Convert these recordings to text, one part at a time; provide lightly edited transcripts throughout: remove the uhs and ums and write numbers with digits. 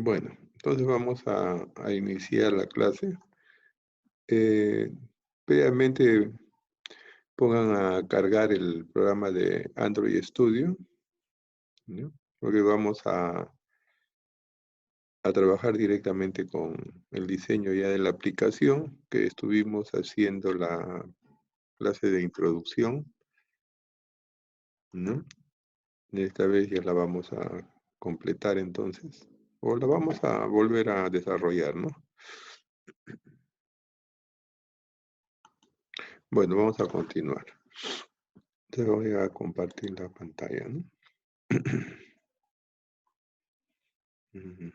Bueno, entonces vamos a iniciar la clase. Previamente pongan a cargar el programa de Android Studio, ¿no? Porque vamos a trabajar directamente con el diseño ya de la aplicación que estuvimos haciendo la clase de introducción, ¿no? Esta vez ya la vamos a completar entonces, o la vamos a volver a desarrollar, ¿no? Bueno, vamos a continuar. Te voy a compartir la pantalla, ¿no? Ujú.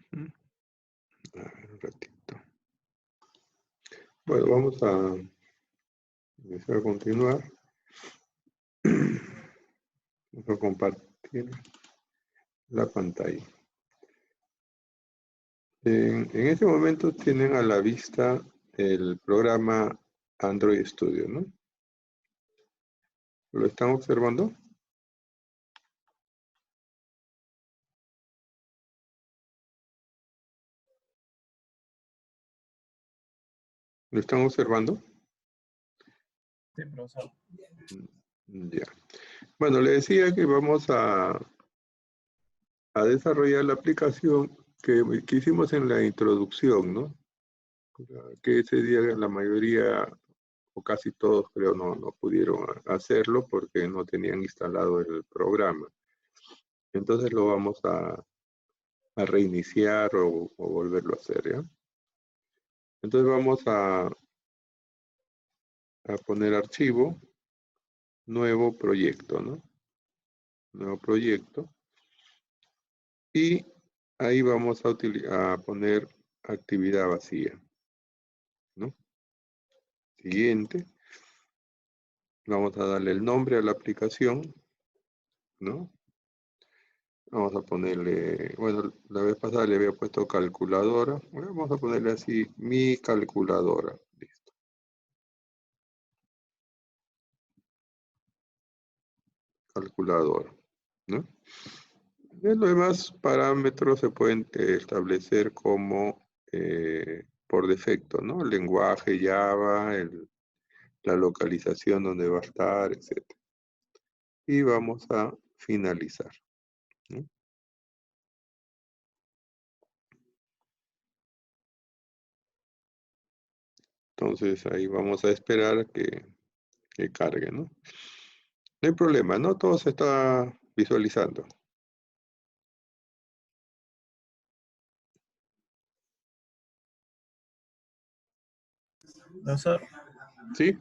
A ver, un ratito. Bueno, vamos a empezar a continuar. Vamos a compartir la pantalla. En este momento tienen a la vista el programa Android Studio, ¿no? ¿Lo están observando? ¿Lo están observando? Sí, profesor. Ya. Bueno, le decía que vamos a desarrollar la aplicación que hicimos en la introducción, ¿no? Que ese día la mayoría, o casi todos creo, no pudieron hacerlo porque no tenían instalado el programa. Entonces lo vamos a reiniciar o volverlo a hacer, ¿ya? Entonces vamos a poner archivo, nuevo proyecto, ¿no? Nuevo proyecto. Y ahí vamos a poner actividad vacía, ¿no? Siguiente. Vamos a darle el nombre a la aplicación, ¿no? Vamos a ponerle, bueno, la vez pasada le había puesto calculadora. Bueno, vamos a ponerle así, mi calculadora. Listo. Calculadora, ¿no? Y los demás parámetros se pueden establecer como por defecto, ¿no? El lenguaje Java, la localización donde va a estar, etc. Y vamos a finalizar, ¿no? Entonces ahí vamos a esperar que cargue, ¿no? No hay problema, ¿no? Todo se está visualizando. Profesor, ¿Sí?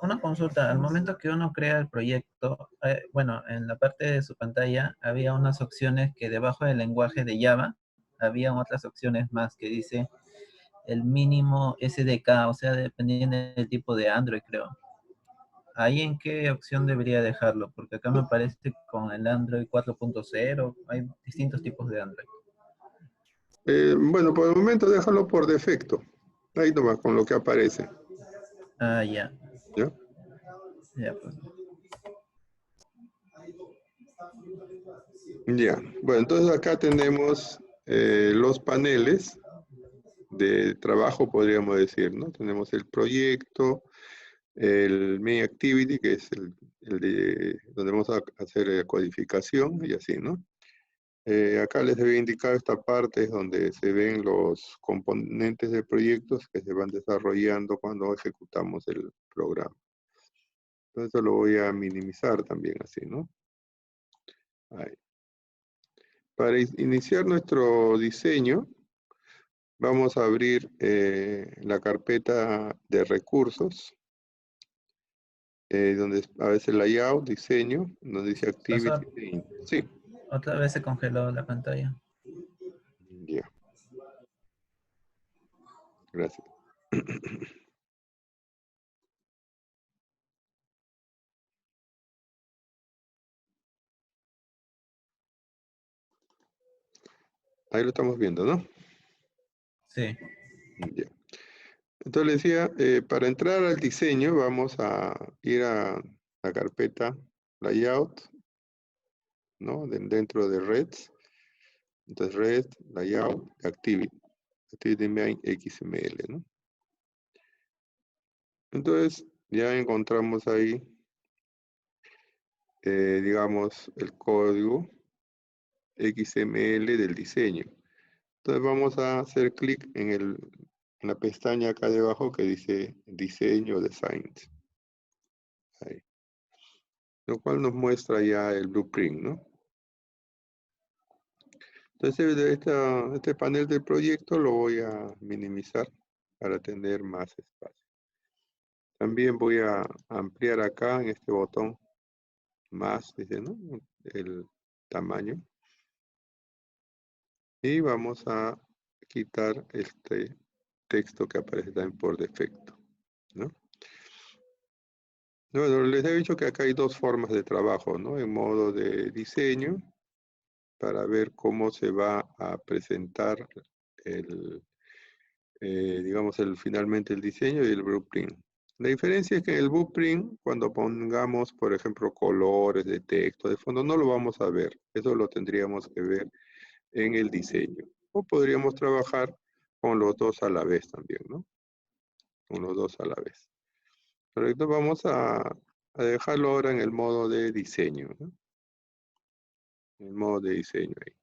una consulta. Al momento que uno crea el proyecto, bueno, en la parte de su pantalla había unas opciones que debajo del lenguaje de Java, había otras opciones más que dice el mínimo SDK, o sea, dependiendo del tipo de Android, creo. ¿Ahí en qué opción debería dejarlo? Porque acá me parece con el Android 4.0, hay distintos tipos de Android. Bueno, por el momento déjalo por defecto. Ahí nomás con lo que aparece. Ah, ya. ¿Ya? Ya, pues. Ya. Bueno, entonces acá tenemos los paneles de trabajo, podríamos decir, ¿no? Tenemos el proyecto, el main activity, que es el de donde vamos a hacer codificación y así, ¿no? Acá les había indicado esta parte es donde se ven los componentes de proyectos que se van desarrollando cuando ejecutamos el programa. Entonces eso lo voy a minimizar también así, ¿no? Ahí. Para iniciar nuestro diseño, vamos a abrir la carpeta de recursos, donde a veces layout, diseño, donde dice activity. Profesor, Sí, otra vez se congeló la pantalla. ya, gracias. Ahí lo estamos viendo, ¿no? Sí. Ya. Entonces le decía, para entrar al diseño vamos a ir a la carpeta layout, ¿no? Dentro de Reds. Entonces, REST, layout, activity. Activity main XML, ¿no? Entonces, ya encontramos ahí, digamos, el código XML del diseño. Entonces, vamos a hacer clic en la pestaña acá debajo que dice Diseño Designs. Ahí. Lo cual nos muestra ya el blueprint, ¿no? Entonces, este panel del proyecto lo voy a minimizar para tener más espacio. También voy a ampliar acá en este botón más, dice, ¿no? El tamaño. Y vamos a quitar este texto que aparece también por defecto, ¿no? Bueno, les he dicho que acá hay dos formas de trabajo, ¿no? En modo de diseño, para ver cómo se va a presentar digamos, finalmente el diseño y el blueprint. La diferencia es que en el blueprint, cuando pongamos, por ejemplo, colores de texto de fondo, no lo vamos a ver. Eso lo tendríamos que ver en el diseño. O podríamos trabajar con los dos a la vez también, ¿no? Con los dos a la vez. Pero entonces vamos a dejarlo ahora en el modo de diseño, ¿no? En el modo de diseño ahí.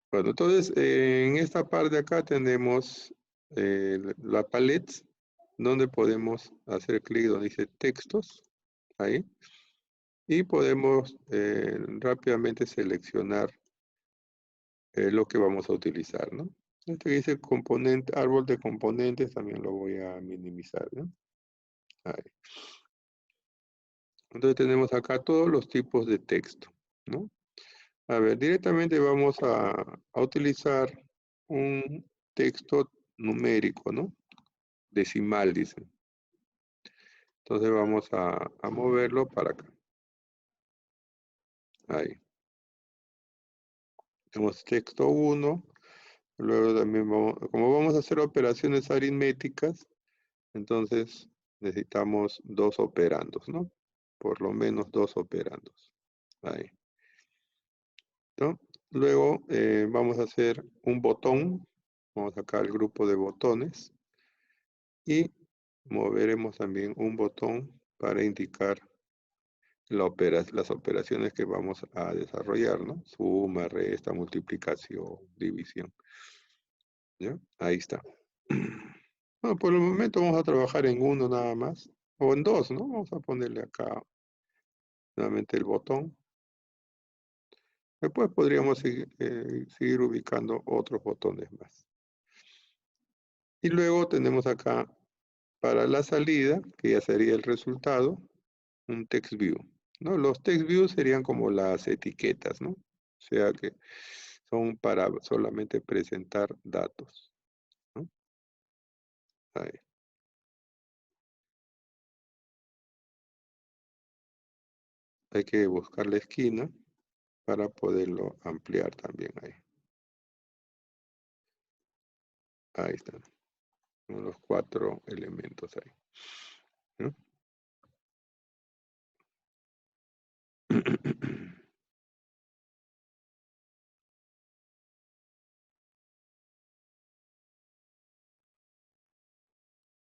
Bueno, entonces en esta parte acá tenemos la palette donde podemos hacer clic donde dice textos, ahí, y podemos rápidamente seleccionar lo que vamos a utilizar, ¿no? Este que dice componente, árbol de componentes, también lo voy a minimizar, ¿no? Ahí. Entonces tenemos acá todos los tipos de texto, ¿no? A ver, directamente vamos a utilizar un texto numérico, ¿no? Decimal, dicen. Entonces vamos a moverlo para acá. Ahí. Tenemos texto 1. Luego también como vamos a hacer operaciones aritméticas, entonces necesitamos dos operandos, ¿no? Por lo menos dos operandos. Ahí. ¿No? Luego vamos a hacer un botón. Vamos acá al grupo de botones. Y moveremos también un botón para indicar las operaciones que vamos a desarrollar, ¿no? Suma, resta, multiplicación, división. ¿Ya? Ahí está. Bueno, por el momento vamos a trabajar en uno nada más, o en dos, ¿no? Vamos a ponerle acá nuevamente el botón. Después podríamos seguir ubicando otros botones más. Y luego tenemos acá para la salida, que ya sería el resultado, un text view, ¿no? Los text views serían como las etiquetas, ¿no? O sea que son para solamente presentar datos, ¿no? Ahí. Hay que buscar la esquina para poderlo ampliar también ahí. Ahí están. Los 4 elementos ahí, ¿no?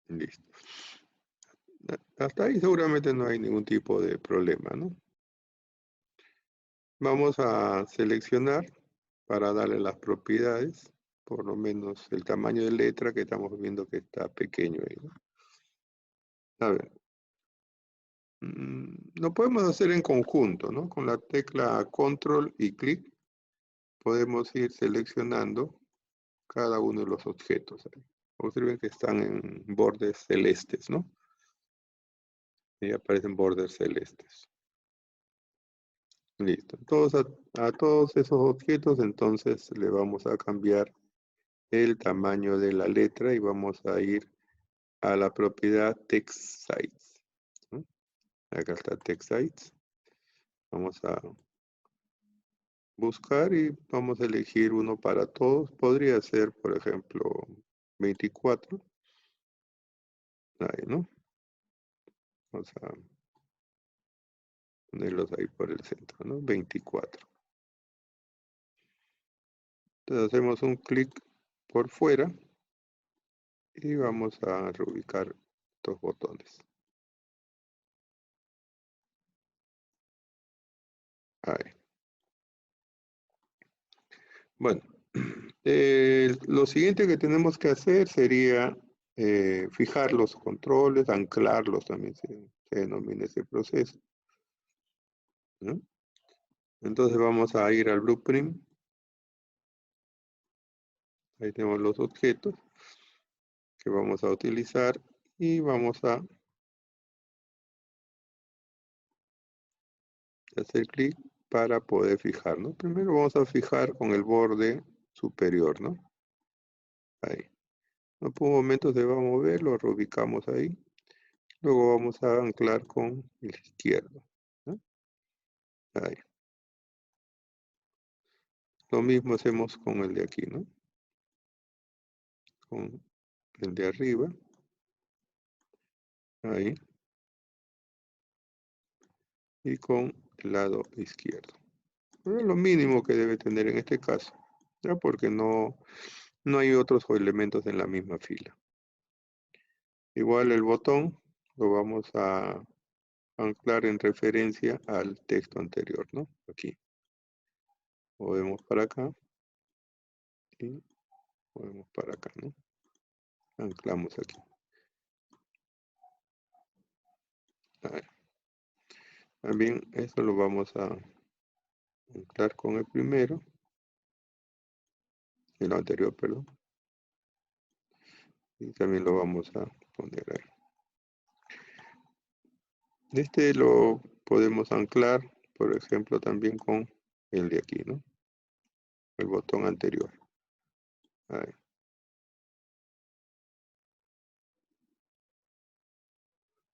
Listo. Hasta ahí seguramente no hay ningún tipo de problema, ¿no? Vamos a seleccionar para darle las propiedades, por lo menos el tamaño de letra que estamos viendo que está pequeño ahí, ¿no? A ver, lo podemos hacer en conjunto, ¿no? Con la tecla control y clic podemos ir seleccionando cada uno de los objetos. Observen que están en bordes celestes, ¿no? Y aparecen bordes celestes. Listo. A todos esos objetos, entonces le vamos a cambiar el tamaño de la letra y vamos a ir a la propiedad text size, ¿no? Acá está text size. Vamos a buscar y vamos a elegir uno para todos. Podría ser, por ejemplo, 24. Ahí, ¿no? Vamos a ponerlos ahí por el centro, ¿no? 24. Entonces hacemos un clic por fuera y vamos a reubicar estos botones. Ahí. Bueno, lo siguiente que tenemos que hacer sería fijar los controles, anclarlos también se denomina ese proceso, ¿no? Entonces vamos a ir al Blueprint. Ahí tenemos los objetos que vamos a utilizar y vamos a hacer clic para poder fijar, ¿no? Primero vamos a fijar con el borde superior, ¿no? Ahí. No por un momento se va a mover, lo reubicamos ahí. Luego vamos a anclar con el izquierdo, ¿no? Ahí. Lo mismo hacemos con el de aquí, ¿no? Con el de arriba. Ahí. Y con el lado izquierdo. Es lo mínimo que debe tener en este caso, ¿ya? Porque no hay otros elementos en la misma fila. Igual el botón lo vamos a anclar en referencia al texto anterior, ¿no? Aquí. Movemos para acá y movemos para acá, ¿no? Anclamos aquí. Ahí. También esto lo vamos a anclar con el primero, el anterior, perdón. Y también lo vamos a poner ahí. Este lo podemos anclar, por ejemplo, también con el de aquí, ¿no? El botón anterior. Ahí.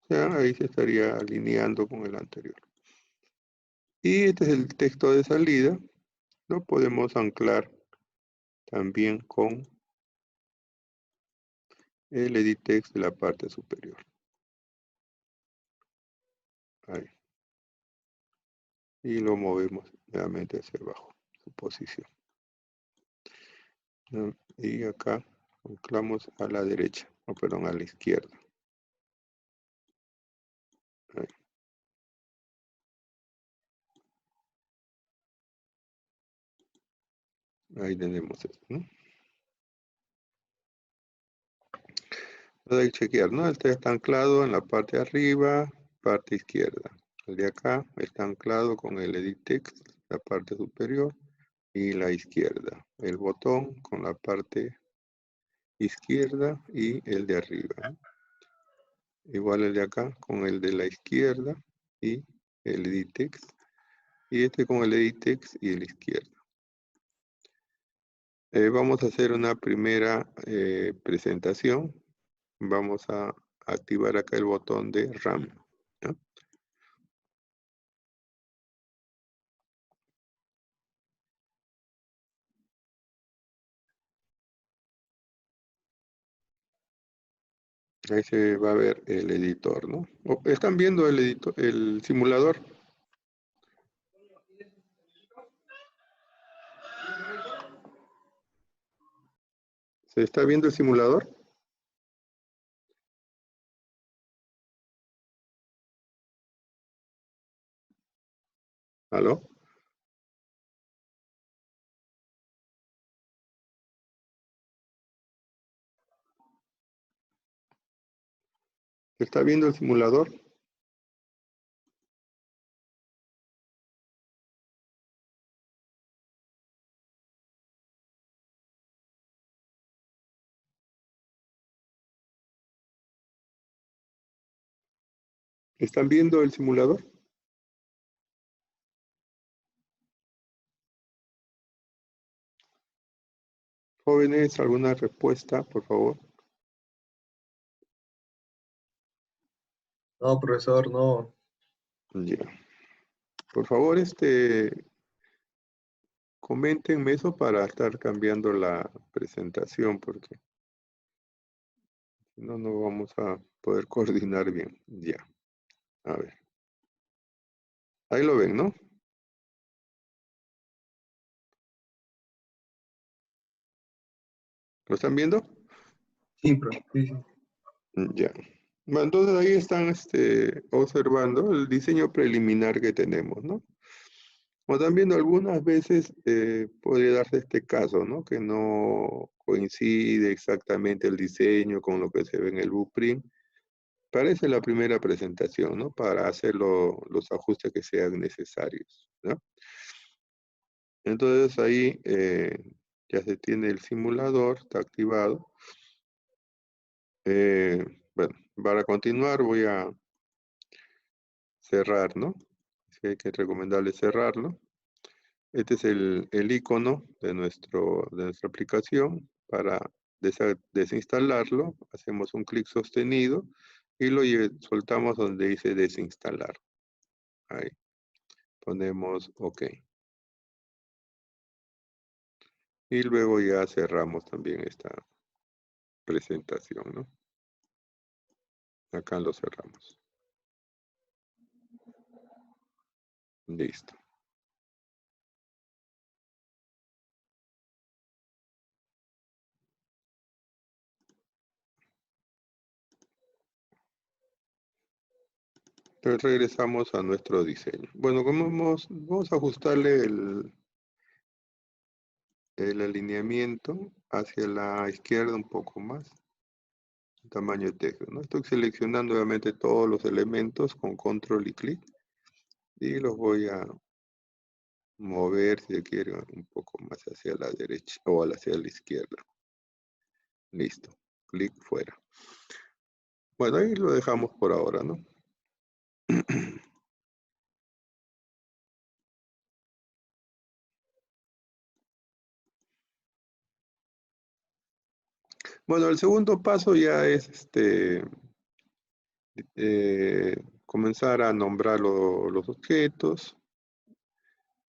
O sea, ahí se estaría alineando con el anterior. Y este es el texto de salida. Lo podemos anclar también con el edit text de la parte superior. Ahí. Y lo movemos nuevamente hacia abajo, su posición. ¿No? Y acá anclamos a la derecha, o perdón, a la izquierda. Ahí. Ahí tenemos esto, ¿no? Hay que chequear, ¿no? Este está anclado en la parte de arriba, parte izquierda. El de acá está anclado con el edit text, la parte superior y la izquierda. El botón con la parte izquierda y el de arriba, ¿no? Igual el de acá con el de la izquierda y el edit text. Y este con el edit text y el izquierdo. Vamos a hacer una primera presentación. Vamos a activar acá el botón de RAM, ¿no? Ahí se va a ver el editor, ¿no? ¿Están viendo el editor, el simulador? ¿Se está viendo el simulador? ¿Aló? ¿Se está viendo el simulador? ¿Están viendo el simulador? Jóvenes, ¿alguna respuesta, por favor? No, profesor, no. Ya. Por favor, coméntenme eso para estar cambiando la presentación, porque si no, no vamos a poder coordinar bien. Ya. A ver. Ahí lo ven, ¿no? ¿Lo están viendo? Sí, profe. Sí, sí. Ya. Bueno, entonces ahí están observando el diseño preliminar que tenemos, ¿no? Como están viendo, algunas veces podría darse este caso, ¿no? Que no coincide exactamente el diseño con lo que se ve en el blueprint. Parece la primera presentación, ¿no? Para hacer los ajustes que sean necesarios, ¿no? Entonces ahí ya se tiene el simulador, está activado. Bueno, para continuar voy a cerrar, ¿no? Así hay que recomendable cerrarlo. Este es el icono de nuestra aplicación. Para desinstalarlo, hacemos un clic sostenido y lo soltamos donde dice desinstalar. Ahí. Ponemos OK. Y luego ya cerramos también esta presentación, ¿no? Acá lo cerramos. Listo. Entonces regresamos a nuestro diseño. Bueno, vamos a ajustarle el alineamiento hacia la izquierda un poco más. Tamaño de texto, ¿no? Estoy seleccionando obviamente todos los elementos con control y clic. Y los voy a mover, si se quiere, un poco más hacia la derecha o hacia la izquierda. Listo. Clic fuera. Bueno, ahí lo dejamos por ahora, ¿no? Bueno, el segundo paso ya es comenzar a nombrar los objetos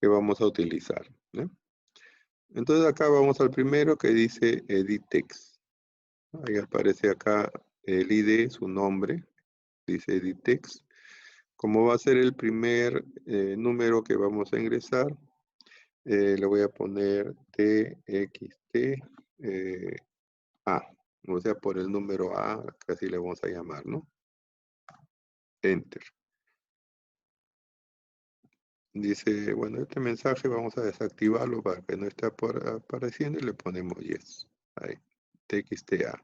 que vamos a utilizar, ¿no? Entonces acá vamos al primero que dice Edit Text. Ahí aparece acá el ID, su nombre, dice Edit Text. Como va a ser el primer número que vamos a ingresar, le voy a poner TXT A, o sea, por el número A, que así le vamos a llamar, ¿no? Enter. Dice, bueno, este mensaje vamos a desactivarlo para que no esté apareciendo y le ponemos yes. Ahí, TXTA.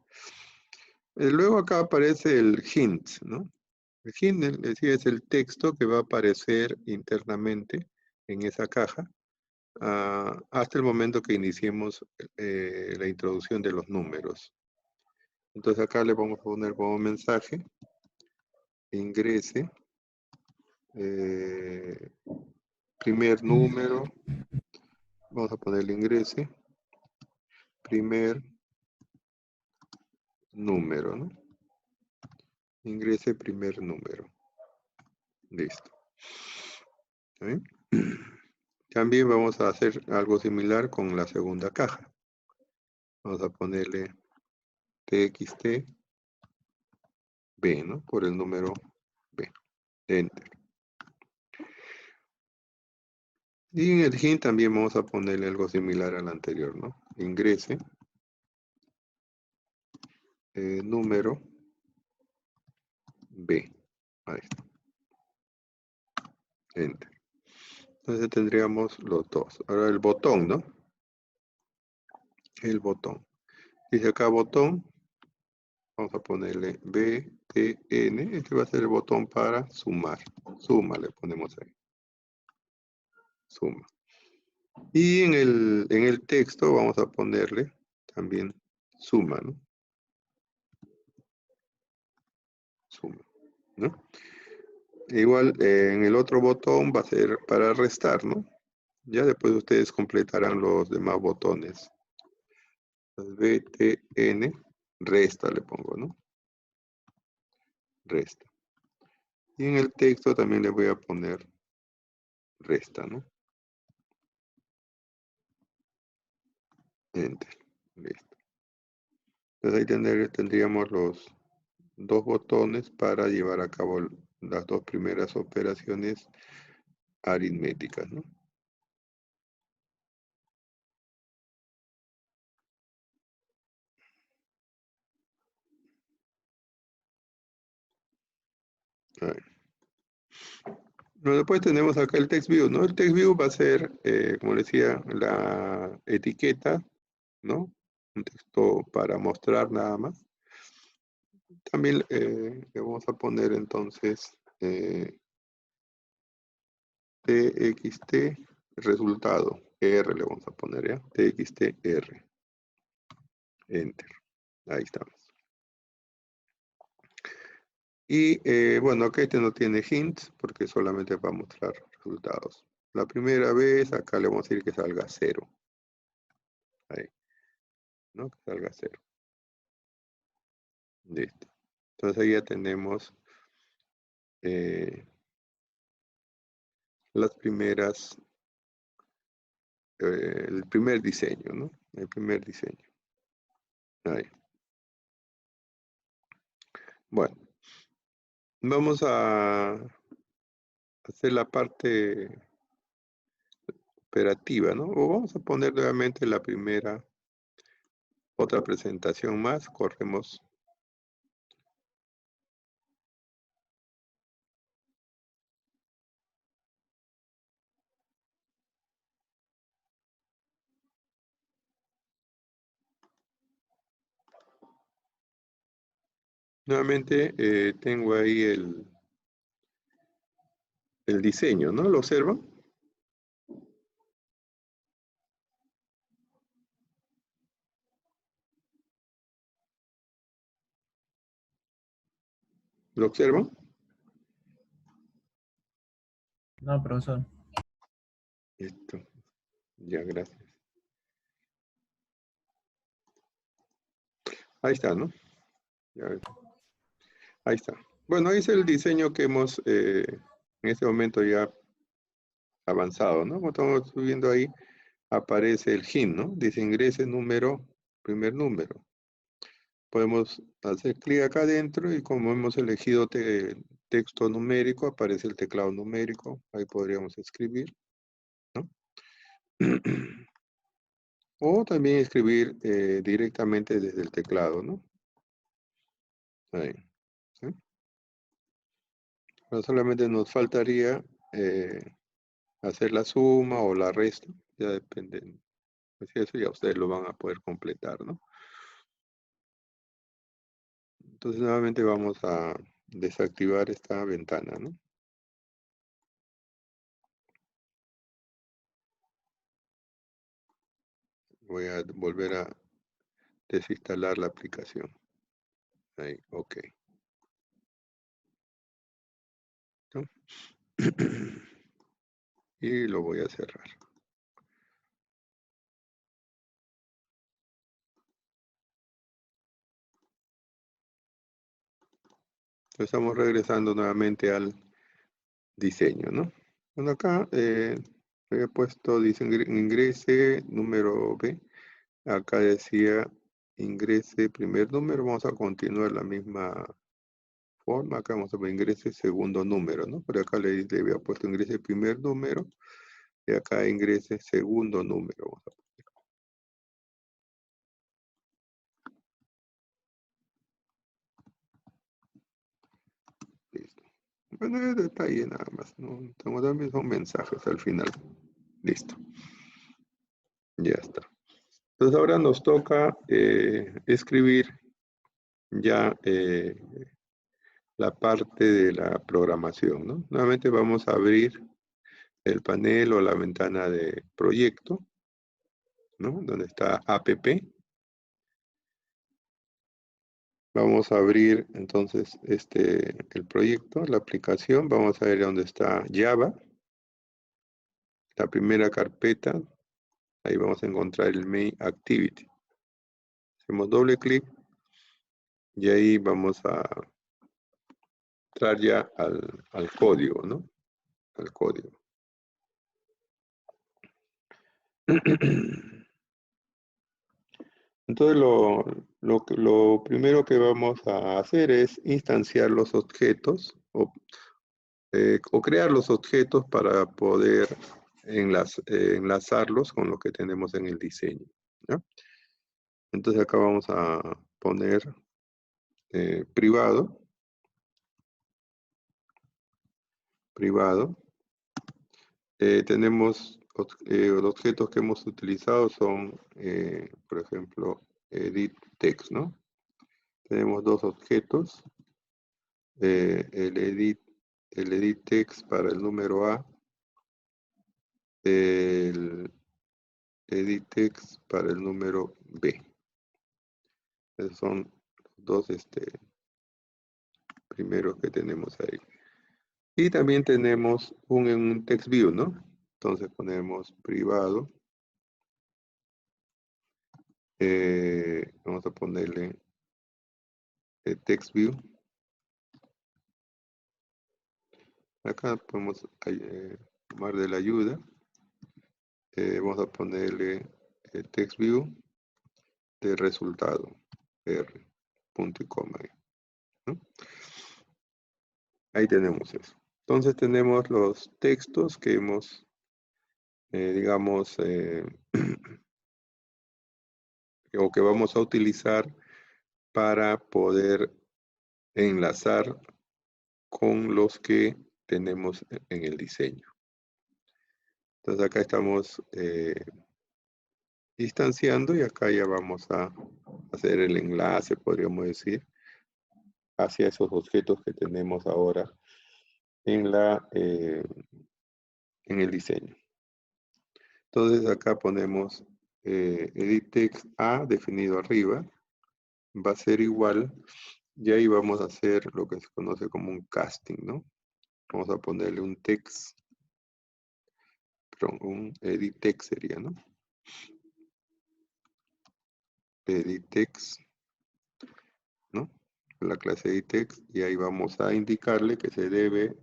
Luego acá aparece el hint, ¿no? El hint es el texto que va a aparecer internamente en esa caja hasta el momento que iniciemos la introducción de los números. Entonces acá le vamos a poner como mensaje, ingrese, primer número, vamos a ponerle ingrese, primer número, ¿no? Ingrese primer número. Listo. ¿Sí? También vamos a hacer algo similar con la segunda caja. Vamos a ponerle TXT B, ¿no? Por el número B. Enter. Y en el hint también vamos a ponerle algo similar al anterior, ¿no? Ingrese número B. Ahí está. Enter. Entonces tendríamos los dos. Ahora el botón, ¿no? El botón. Dice acá botón. Vamos a ponerle BTN. Este va a ser el botón para sumar. Suma le ponemos ahí. Suma. Y en el texto vamos a ponerle también suma, ¿no? Suma, ¿no? Igual en el otro botón va a ser para restar, ¿no? Ya después ustedes completarán los demás botones. BTN, resta le pongo, ¿no? Resta. Y en el texto también le voy a poner resta, ¿no? Enter. Listo. Entonces ahí tendríamos los dos botones para llevar a cabo las dos primeras operaciones aritméticas, ¿no? Ahí. Bueno, después tenemos acá el text view, ¿no? El text view va a ser, como decía, la etiqueta, ¿no? Un texto para mostrar nada más. También le vamos a poner entonces txt resultado, R le vamos a poner, ¿ya? txt R. Enter. Ahí estamos. Y bueno, acá este no tiene hints porque solamente va a mostrar resultados. La primera vez, acá le vamos a decir que salga 0. Ahí, ¿no? Que salga 0. Listo. Entonces ahí ya tenemos las primeras, el primer diseño, ¿no? El primer diseño. Ahí. Bueno, vamos a hacer la parte operativa, ¿no? O vamos a poner nuevamente la primera, otra presentación más, corremos. Nuevamente tengo ahí el diseño, ¿no? ¿Lo observan? ¿Lo observan? No, profesor. Listo. Ya, gracias. Ahí está, ¿no? Ya, ahí está. Bueno, ahí es el diseño que hemos en este momento ya avanzado, ¿no? Como estamos viendo ahí, aparece el hint, ¿no? Dice ingrese número, primer número. Podemos hacer clic acá adentro y como hemos elegido texto numérico, aparece el teclado numérico. Ahí podríamos escribir, ¿no? O también escribir directamente desde el teclado, ¿no? Ahí. ¿Sí? Pero solamente nos faltaría hacer la suma o la resta. Ya depende. Pues eso ya ustedes lo van a poder completar, ¿no? Entonces nuevamente vamos a desactivar esta ventana, ¿no? Voy a volver a desinstalar la aplicación. Ahí, ok. ¿No? Y lo voy a cerrar. Estamos regresando nuevamente al diseño, ¿no? Bueno, acá había puesto, dice ingrese número B. Acá decía ingrese primer número. Vamos a continuar la misma forma. Acá vamos a ver ingrese segundo número, ¿no? Pero acá le había puesto ingrese primer número. Y acá ingrese segundo número. Vamos a poner. Listo. Bueno, es detalle nada más. No tengo también son mensajes al final. Listo. Ya está. Entonces ahora nos toca escribir ya la parte de la programación, ¿no? Nuevamente vamos a abrir el panel o la ventana de proyecto, ¿no? Donde está APP. Vamos a abrir entonces el proyecto, la aplicación. Vamos a ver dónde está Java. La primera carpeta. Ahí vamos a encontrar el main activity. Hacemos doble clic y ahí vamos a entrar ya al código, ¿no? Al código. Entonces lo primero que vamos a hacer es instanciar los objetos o crear los objetos para poder enlazarlos con lo que tenemos en el diseño, ¿no? Entonces acá vamos a poner privado. privado. Tenemos los objetos que hemos utilizado son, por ejemplo, edit text, ¿no? Tenemos dos objetos, el edit text para el número A, el edit text para el número B. Esos son los dos primeros que tenemos ahí. Y también tenemos un text view, ¿no? Entonces ponemos privado. Vamos a ponerle text view. Acá podemos tomar de la ayuda. Vamos a ponerle text view de resultado. R, punto y coma. ¿No? Ahí tenemos eso. Entonces tenemos los textos que hemos, digamos, o que vamos a utilizar para poder enlazar con los que tenemos en el diseño. Entonces acá estamos instanciando y acá ya vamos a hacer el enlace, podríamos decir, hacia esos objetos que tenemos ahora en el diseño. Entonces acá ponemos edit text A definido arriba, va a ser igual, y ahí vamos a hacer lo que se conoce como un casting, ¿no? Vamos a ponerle un text, perdón, un edit text sería, ¿no? Edit text, ¿no? La clase edit text, y ahí vamos a indicarle que se debe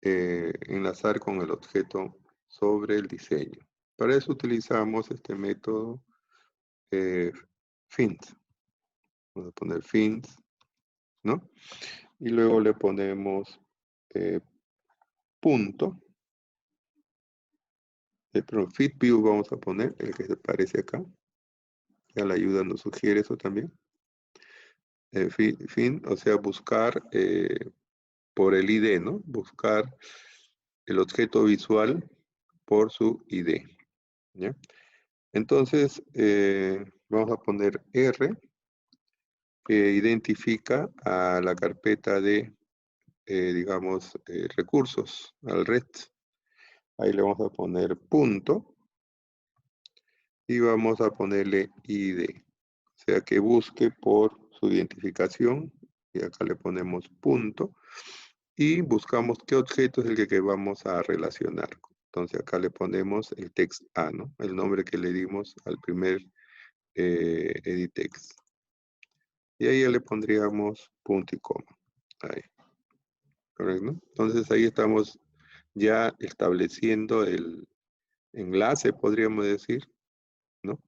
enlazar con el objeto sobre el diseño. Para eso utilizamos este método find. Vamos a poner find, ¿no? Y luego le ponemos punto. Pero fit view vamos a poner, el que se parece acá. Ya la ayuda nos sugiere eso también. Find, o sea, buscar por el ID, ¿no? Buscar el objeto visual por su ID. ¿Ya? Entonces, vamos a poner R, que identifica a la carpeta de, digamos, recursos, al red. Ahí le vamos a poner punto y vamos a ponerle ID. O sea, que busque por su identificación. Y acá le ponemos punto. Y buscamos qué objeto es el que vamos a relacionar. Entonces acá le ponemos el text A, ¿no? El nombre que le dimos al primer edit text. Y ahí ya le pondríamos punto y coma. Ahí. ¿Correcto? Entonces ahí estamos ya estableciendo el enlace, podríamos decir, ¿no?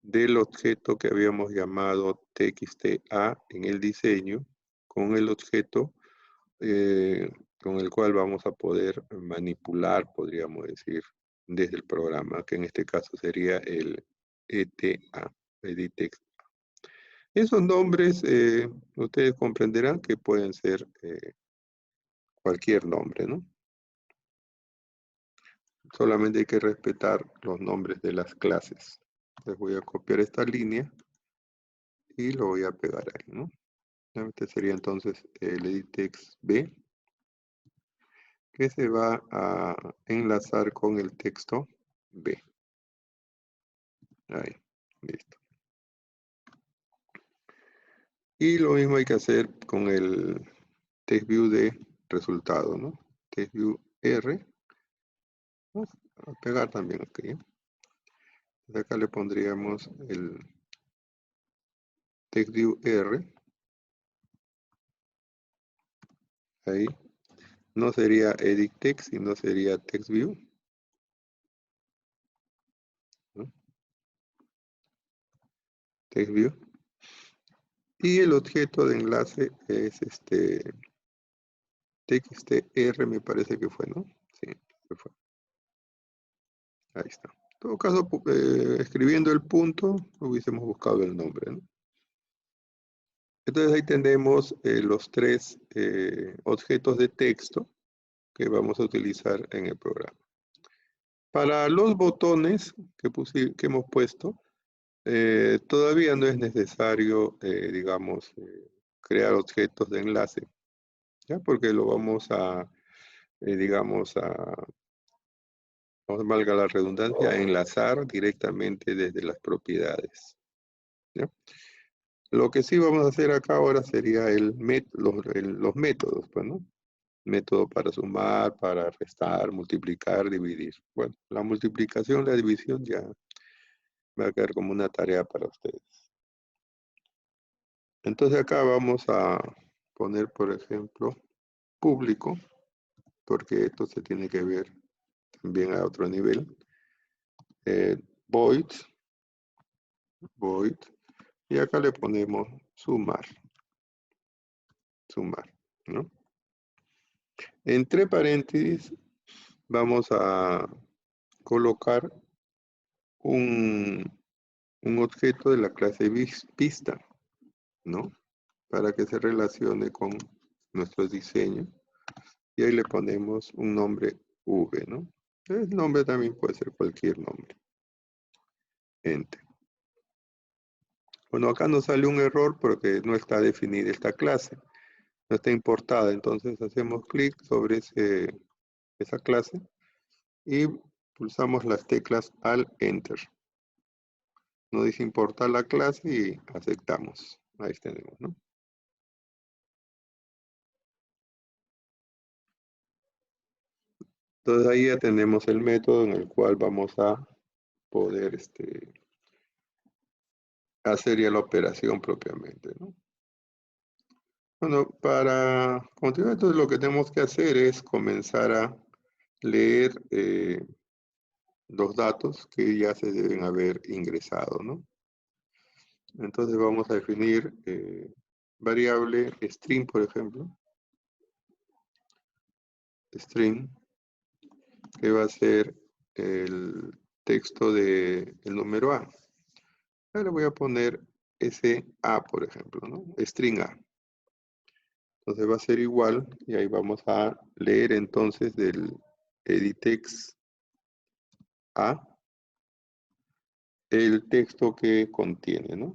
Del objeto que habíamos llamado txt_a en el diseño con el objeto con el cual vamos a poder manipular, podríamos decir, desde el programa, que en este caso sería el ETA, Edit Text. Esos nombres, ustedes comprenderán que pueden ser cualquier nombre, ¿no? Solamente hay que respetar los nombres de las clases. Les voy a copiar esta línea y lo voy a pegar ahí, ¿no? Este sería entonces el Edit Text B, que se va a enlazar con el texto B. Ahí, listo. Y lo mismo hay que hacer con el text view de resultado, ¿no? Text view R. Vamos a pegar también aquí. Entonces acá le pondríamos el text view R. Ahí. No sería edit text, sino sería text view. ¿No? Text view. Y el objeto de enlace es txt_r, me parece que fue, ¿no? Sí, que fue. Ahí está. En todo caso, escribiendo el punto, hubiésemos buscado el nombre, ¿no? Entonces ahí tenemos los tres objetos de texto que vamos a utilizar en el programa. Para los botones que hemos puesto, todavía no es necesario, digamos, crear objetos de enlace, ¿ya? Porque lo vamos a, digamos, valga la redundancia, a enlazar directamente desde las propiedades, ¿ya? Lo que sí vamos a hacer acá ahora sería los métodos, pues, ¿no? Método para sumar, para restar, multiplicar, dividir. Bueno, la multiplicación, la división ya va a quedar como una tarea para ustedes. Entonces acá vamos a poner, por ejemplo, público, porque esto se tiene que ver también a otro nivel. Void, y acá le ponemos sumar, ¿no? Entre paréntesis vamos a colocar un objeto de la clase pista, ¿no? Para que se relacione con nuestros diseños. Y ahí le ponemos un nombre V, ¿no? El nombre también puede ser cualquier nombre. Enter. Bueno, acá nos sale un error porque no está definida esta clase. No está importada. Entonces hacemos clic sobre esa clase y pulsamos las teclas al Enter. Nos dice importar la clase y aceptamos. Ahí tenemos, ¿no? Entonces ahí ya tenemos el método en el cual vamos a poder hacer ya la operación propiamente, ¿no? Bueno, para continuar, entonces lo que tenemos que hacer es comenzar a leer los datos que ya se deben haber ingresado, ¿no? Entonces vamos a definir variable string, por ejemplo. String, que va a ser el texto del número A. Ahora le voy a poner ese A, por ejemplo, ¿no? String A. Entonces va a ser igual, y ahí vamos a leer entonces del editex A el texto que contiene, ¿no?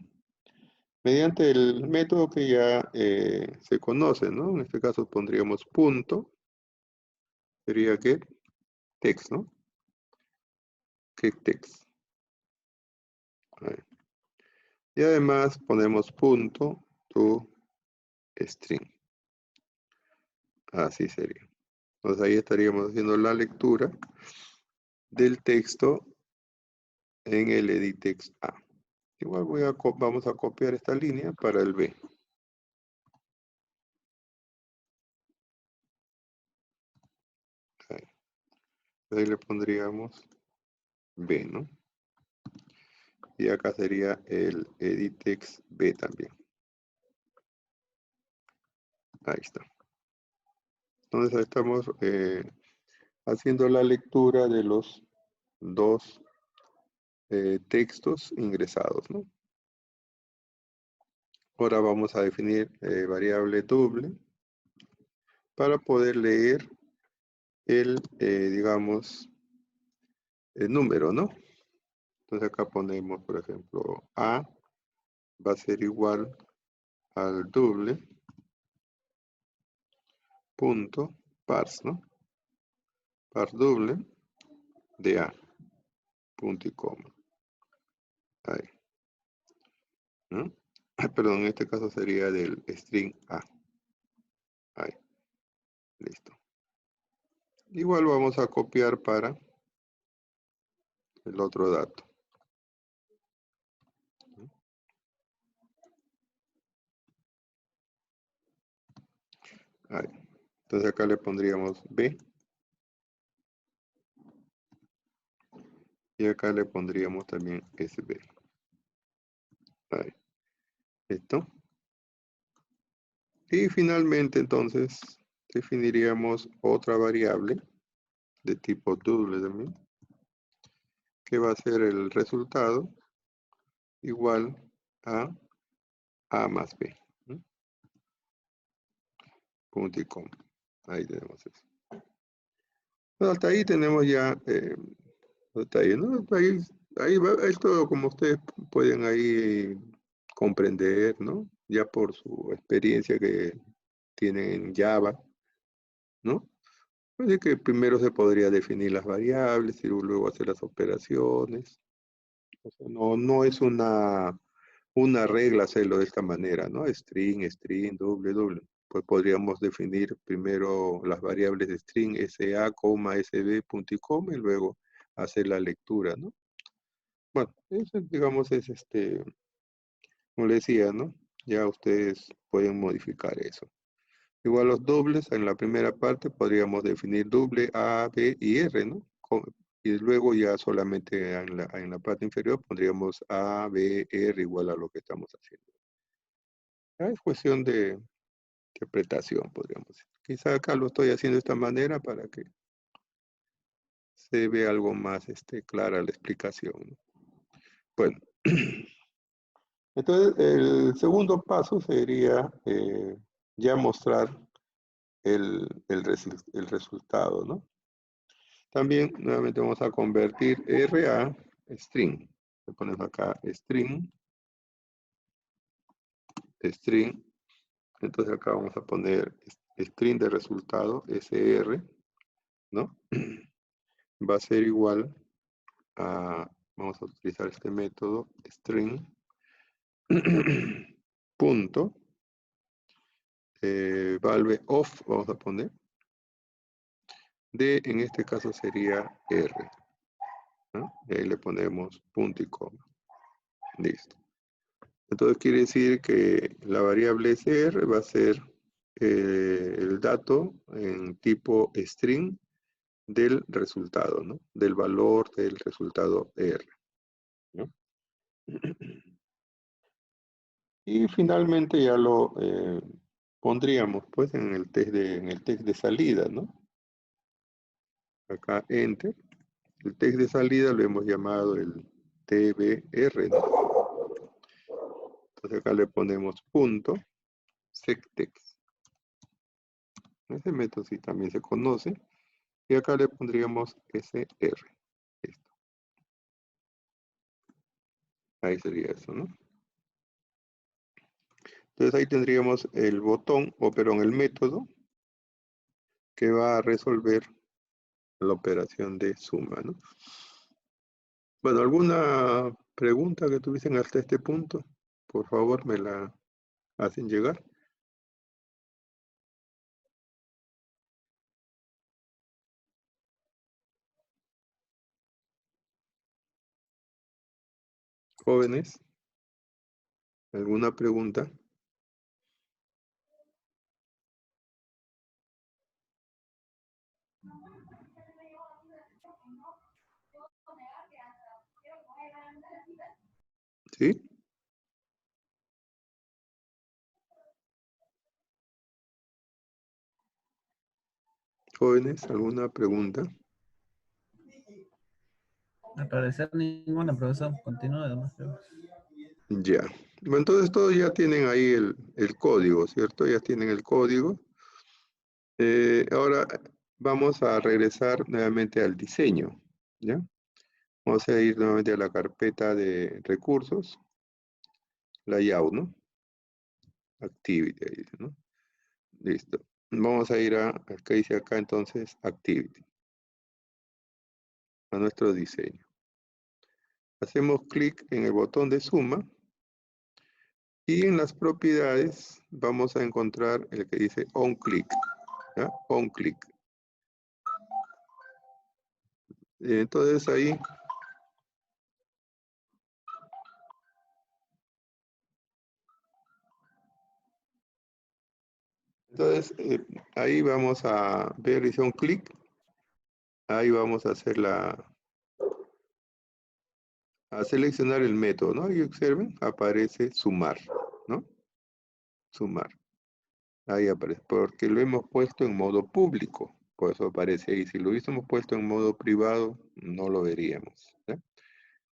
Mediante el método que ya se conoce, ¿no? En este caso pondríamos punto, sería que text, ¿no? Que text. Y además ponemos punto to string. Así sería. Entonces ahí estaríamos haciendo la lectura del texto en el editex A. Igual vamos a copiar esta línea para el B. Ahí le pondríamos B, ¿no? Y acá sería el editex B también. Ahí está. Entonces estamos haciendo la lectura de los dos textos ingresados, ¿no? Ahora vamos a definir variable doble para poder leer el, digamos, el número, ¿no? Entonces acá ponemos, por ejemplo, A va a ser igual al doble punto parse, ¿no? Parse doble de A, punto y coma. Ahí. ¿No? Perdón, en este caso sería del string A. Ahí. Listo. Igual vamos a copiar para el otro dato. Ahí. Entonces acá le pondríamos B. Y acá le pondríamos también SB. Ahí. ¿Listo? Y finalmente entonces definiríamos otra variable de tipo doble también, que va a ser el resultado igual a A más B. ¿No? Punto y coma. Ahí tenemos eso. Bueno, hasta ahí tenemos ya detalle, ¿no? Ahí va, esto como ustedes pueden ahí comprender, ¿no? Ya por su experiencia que tienen en Java, ¿no? Así que primero se podría definir las variables y luego hacer las operaciones. O sea, no es una regla hacerlo de esta manera, ¿no? String, string, doble, doble. Pues podríamos definir primero las variables de string SA, SB, punto y coma, y luego hacer la lectura, ¿no? Bueno, eso, digamos, es como le decía, ¿no? Ya ustedes pueden modificar eso. Igual los dobles, en la primera parte podríamos definir doble A, B y R, ¿no? Y luego ya solamente en la parte inferior pondríamos A, B, R igual a lo que estamos haciendo. Ya es cuestión de interpretación, podríamos decir. Quizá acá lo estoy haciendo de esta manera para que se vea algo más clara la explicación, ¿no? Bueno, entonces el segundo paso sería ya mostrar el resultado, ¿no? También nuevamente vamos a convertir R a string. Le ponemos acá string, string. Entonces acá vamos a poner string de resultado, SR, ¿no? Va a ser igual a, vamos a utilizar este método, string, punto, value of, vamos a poner, de, en este caso sería R, ¿no? Y ahí le ponemos punto y coma. Listo. Entonces quiere decir que la variable SR va a ser el dato en tipo string del resultado, ¿no? Del valor del resultado R, ¿no? Y finalmente ya lo pondríamos pues en el test de salida, ¿no? Acá enter. El test de salida lo hemos llamado el TBR, ¿no? Entonces acá le ponemos punto sectext. Ese método sí también se conoce. Y acá le pondríamos SR. Listo. Ahí sería eso, ¿no? Entonces ahí tendríamos el botón, o perdón, el método que va a resolver la operación de suma, ¿no? Bueno, ¿alguna pregunta que tuviesen hasta este punto? Por favor, me la hacen llegar. Jóvenes, ¿alguna pregunta? ¿Sí? Jóvenes, ¿alguna pregunta? Al parecer ninguna, profesor. Continúa además. Ya. Bueno, entonces todos ya tienen ahí el código, ¿cierto? Ya tienen el código. Ahora vamos a regresar nuevamente al diseño, ¿ya? Vamos a ir nuevamente a la carpeta de recursos, layout, ¿no? Activity, ahí dice, ¿no? Listo. Vamos a ir a, ¿qué dice acá entonces? Activity, a nuestro diseño. Hacemos clic en el botón de suma y en las propiedades vamos a encontrar el que dice on click, ¿ya? On click. Entonces ahí entonces, ahí vamos a ver, dice un clic, ahí vamos a hacer a seleccionar el método, ¿no? Y observen, aparece sumar, ¿no? Sumar. Ahí aparece, porque lo hemos puesto en modo público, por eso aparece ahí. Si lo hubiésemos puesto en modo privado, no lo veríamos, ¿ya?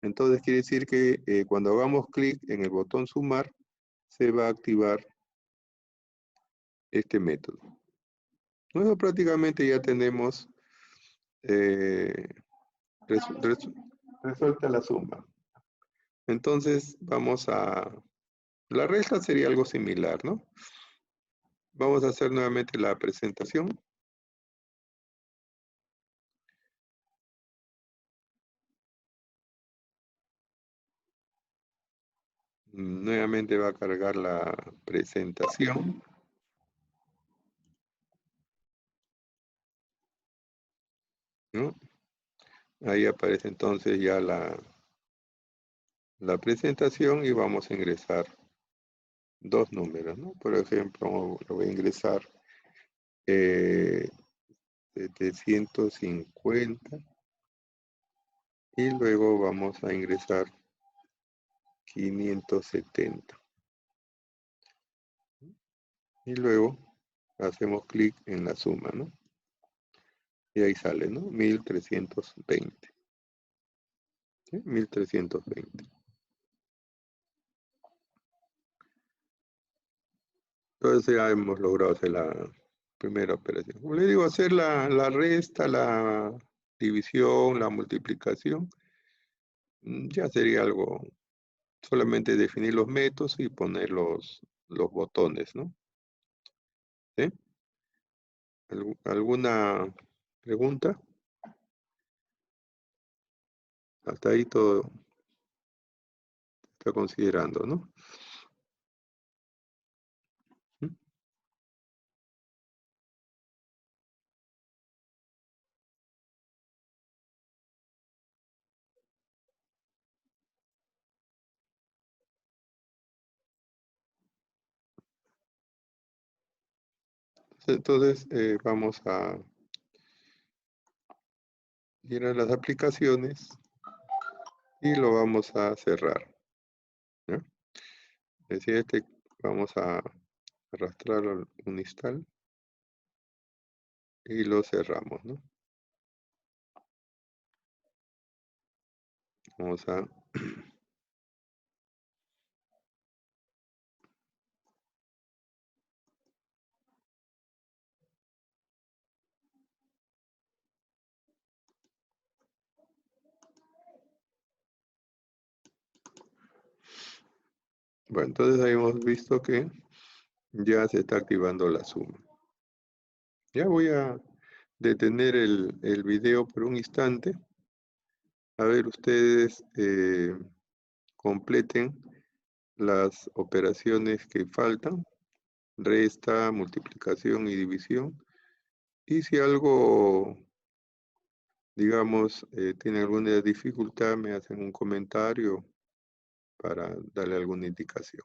Entonces quiere decir que cuando hagamos clic en el botón sumar, se va a activar este método. Bueno, prácticamente ya tenemos resuelta la suma. Entonces vamos a... La resta sería algo similar, ¿no? Vamos a hacer nuevamente la presentación. Nuevamente va a cargar la presentación. ¿No? Ahí aparece entonces ya la presentación y vamos a ingresar dos números, ¿no? Por ejemplo, lo voy a ingresar 750 y luego vamos a ingresar 570. Y luego hacemos clic en la suma, ¿no? Y ahí sale, ¿no? 1320. ¿Sí? 1320. Entonces ya hemos logrado hacer la primera operación. Como le digo, hacer la resta, la división, la multiplicación, ya sería algo, solamente definir los métodos y poner los botones, ¿no? ¿Sí? ¿Alguna pregunta? Hasta ahí todo está considerando, ¿no? ¿Mm? Entonces vamos a ir a las aplicaciones y lo vamos a cerrar. ¿Ya? Es decir, vamos a arrastrar al uninstall y lo cerramos, ¿no? Vamos a... Bueno, entonces ahí hemos visto que ya se está activando la suma. Ya voy a detener el video por un instante. A ver, ustedes completen las operaciones que faltan. Resta, multiplicación y división. Y si algo, digamos, tiene alguna dificultad, me hacen un comentario para darle alguna indicación.